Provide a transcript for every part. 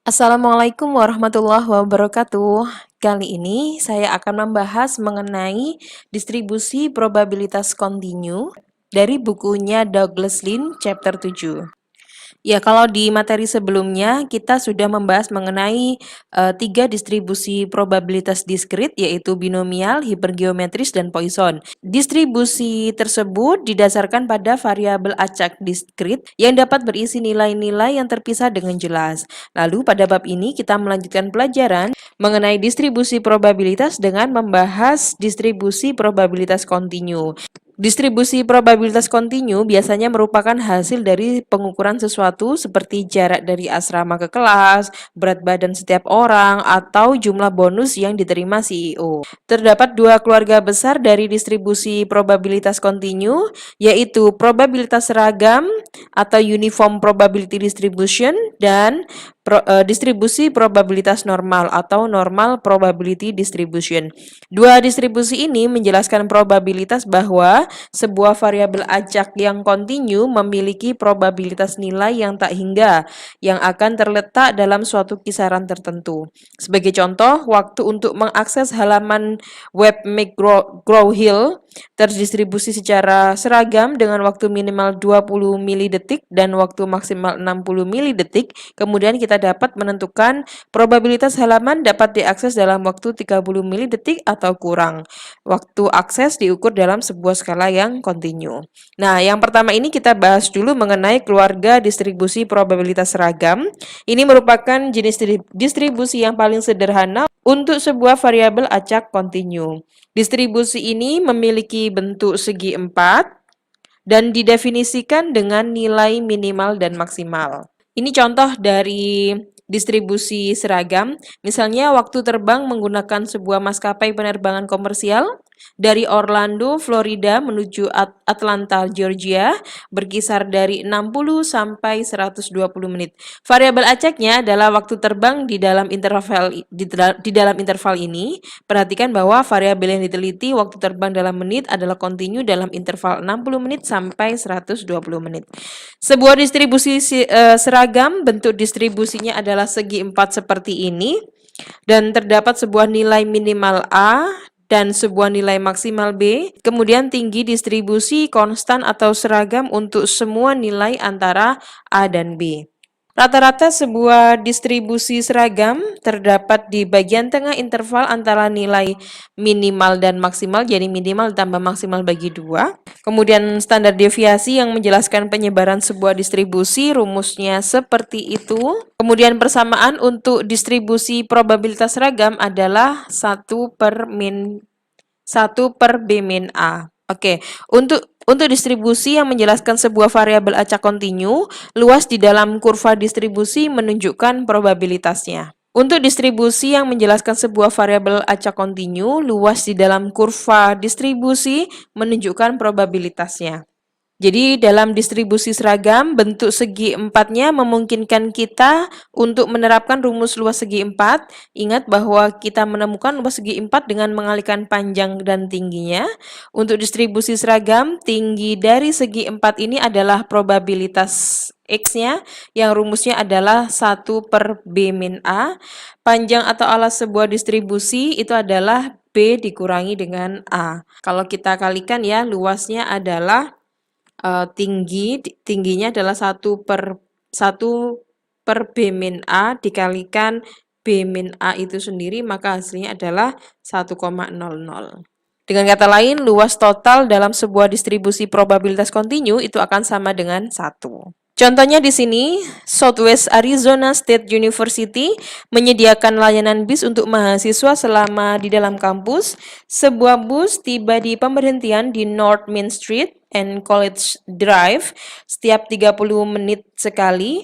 Assalamualaikum warahmatullahi wabarakatuh. Kali ini saya akan membahas mengenai distribusi probabilitas kontinu dari bukunya Douglas Lynn chapter 7. Ya, kalau di materi sebelumnya kita sudah membahas mengenai tiga distribusi probabilitas diskrit, yaitu binomial, hipergeometris, dan Poisson. Distribusi tersebut didasarkan pada variabel acak diskrit yang dapat berisi nilai-nilai yang terpisah dengan jelas. Lalu pada bab ini kita melanjutkan pelajaran mengenai distribusi probabilitas dengan membahas distribusi probabilitas kontinu. Distribusi probabilitas kontinu biasanya merupakan hasil dari pengukuran sesuatu seperti jarak dari asrama ke kelas, berat badan setiap orang, atau jumlah bonus yang diterima CEO. Terdapat dua keluarga besar dari distribusi probabilitas kontinu, yaitu probabilitas seragam atau uniform probability distribution dan distribusi probabilitas normal atau normal probability distribution. Dua distribusi ini menjelaskan probabilitas bahwa sebuah variabel acak yang kontinu memiliki probabilitas nilai yang tak hingga yang akan terletak dalam suatu kisaran tertentu. Sebagai contoh, waktu untuk mengakses halaman web McGraw-Hill terdistribusi secara seragam dengan waktu minimal 20 milidetik dan waktu maksimal 60 milidetik. Kemudian kita dapat menentukan probabilitas halaman dapat diakses dalam waktu 30 milidetik atau kurang. Waktu akses diukur dalam sebuah skala yang kontinu. Nah, yang pertama ini kita bahas dulu mengenai keluarga distribusi probabilitas seragam. Ini merupakan jenis distribusi yang paling sederhana untuk sebuah variabel acak kontinu. Distribusi ini memiliki bentuk segi empat dan didefinisikan dengan nilai minimal dan maksimal. Ini contoh dari distribusi seragam. Misalnya waktu terbang menggunakan sebuah maskapai penerbangan komersial dari Orlando, Florida menuju Atlanta, Georgia berkisar dari 60 sampai 120 menit. Variabel acaknya adalah waktu terbang di dalam interval ini. Perhatikan bahwa variabel yang diteliti waktu terbang dalam menit adalah kontinu dalam interval 60 menit sampai 120 menit. Sebuah distribusi seragam, bentuk distribusinya adalah segi empat seperti ini dan terdapat sebuah nilai minimal A dan sebuah nilai maksimal B. Kemudian tinggi distribusi konstan atau seragam untuk semua nilai antara A dan B. Rata-rata sebuah distribusi seragam terdapat di bagian tengah interval antara nilai minimal dan maksimal, jadi minimal tambah maksimal bagi 2. Kemudian standar deviasi yang menjelaskan penyebaran sebuah distribusi, rumusnya seperti itu. Kemudian persamaan untuk distribusi probabilitas seragam adalah 1 per B min A. Oke, untuk distribusi yang menjelaskan sebuah variabel acak kontinu, luas di dalam kurva distribusi menunjukkan probabilitasnya. Untuk distribusi yang menjelaskan sebuah variabel acak kontinu, luas di dalam kurva distribusi menunjukkan probabilitasnya. Jadi dalam distribusi seragam, bentuk segi empatnya memungkinkan kita untuk menerapkan rumus luas segi empat. Ingat bahwa kita menemukan luas segi empat dengan mengalihkan panjang dan tingginya. Untuk distribusi seragam, tinggi dari segi empat ini adalah probabilitas X-nya, yang rumusnya adalah 1 per B min A. Panjang atau alas sebuah distribusi itu adalah B dikurangi dengan A. Kalau kita kalikan ya, luasnya adalah tingginya adalah 1 per B min A dikalikan B min A itu sendiri, maka hasilnya adalah 1,00. Dengan kata lain, luas total dalam sebuah distribusi probabilitas kontinu itu akan sama dengan 1. Contohnya di sini, Southwest Arizona State University menyediakan layanan bis untuk mahasiswa selama di dalam kampus. Sebuah bus tiba di pemberhentian di North Main Street and College Drive setiap 30 menit sekali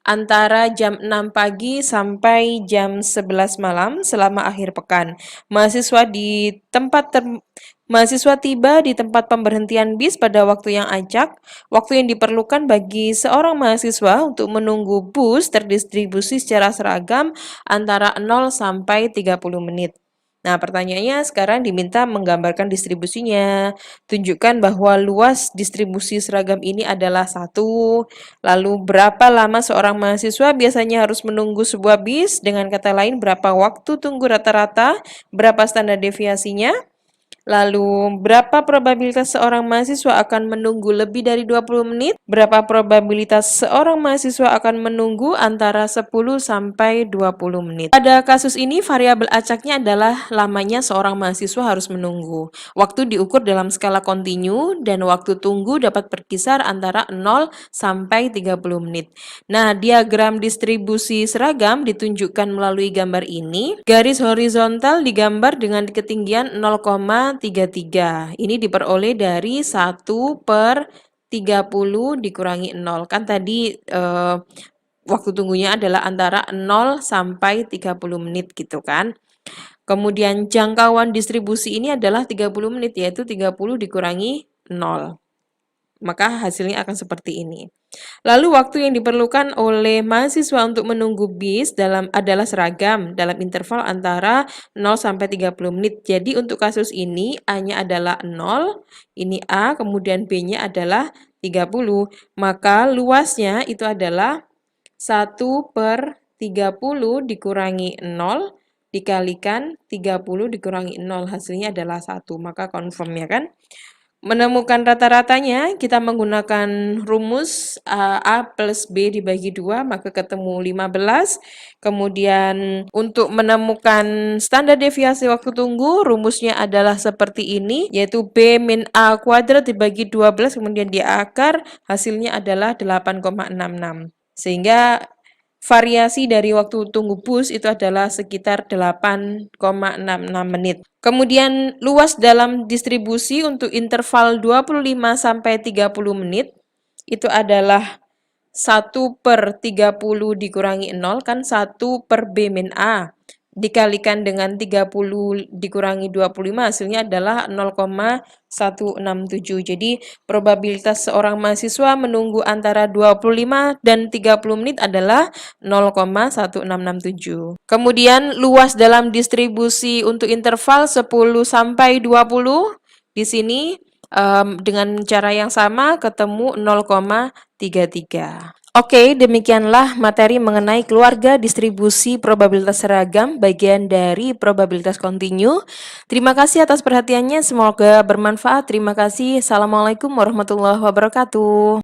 antara jam 6 pagi sampai jam 11 malam selama akhir pekan. Mahasiswa tiba di tempat pemberhentian bis pada waktu yang acak. Waktu yang diperlukan bagi seorang mahasiswa untuk menunggu bus terdistribusi secara seragam antara 0 sampai 30 menit. Nah, pertanyaannya sekarang diminta menggambarkan distribusinya. Tunjukkan bahwa luas distribusi seragam ini adalah 1. Lalu berapa lama seorang mahasiswa biasanya harus menunggu sebuah bis? Dengan kata lain, berapa waktu tunggu rata-rata? Berapa standar deviasinya? Lalu, berapa probabilitas seorang mahasiswa akan menunggu lebih dari 20 menit? Berapa probabilitas seorang mahasiswa akan menunggu antara 10 sampai 20 menit? Pada kasus ini, variabel acaknya adalah lamanya seorang mahasiswa harus menunggu. Waktu diukur dalam skala kontinu dan waktu tunggu dapat berkisar antara 0 sampai 30 menit. Nah, diagram distribusi seragam ditunjukkan melalui gambar ini. Garis horizontal digambar dengan ketinggian 0,33. Ini diperoleh dari 1/30 dikurangi 0. Kan tadi waktu tunggunya adalah antara 0 sampai 30 menit gitu kan. Kemudian jangkauan distribusi ini adalah 30 menit, yaitu 30 dikurangi 0. Maka hasilnya akan seperti ini. Lalu waktu yang diperlukan oleh mahasiswa untuk menunggu bis adalah seragam dalam interval antara 0 sampai 30 menit. Jadi untuk kasus ini A-nya adalah 0, ini A, kemudian B-nya adalah 30. Maka luasnya itu adalah 1/30 dikurangi 0 dikalikan 30 dikurangi 0. Hasilnya adalah 1. Maka confirm ya kan? Menemukan rata-ratanya, kita menggunakan rumus A plus B dibagi 2, maka ketemu 15. Kemudian untuk menemukan standar deviasi waktu tunggu, rumusnya adalah seperti ini, yaitu B min A kuadrat dibagi 12, kemudian diakar, hasilnya adalah 8,66. Sehingga variasi dari waktu tunggu bus itu adalah sekitar 8,66 menit. Kemudian luas dalam distribusi untuk interval 25 sampai 30 menit itu adalah 1/30 dikurangi 0 kan 1/B min A dikalikan dengan 30 dikurangi 25 hasilnya adalah 0,167. Jadi probabilitas seorang mahasiswa menunggu antara 25 dan 30 menit adalah 0,1667. Kemudian luas dalam distribusi untuk interval 10 sampai 20 di sini dengan cara yang sama ketemu 0,33. Oke, demikianlah materi mengenai keluarga distribusi probabilitas seragam bagian dari probabilitas kontinu. Terima kasih atas perhatiannya, semoga bermanfaat. Terima kasih. Assalamualaikum warahmatullahi wabarakatuh.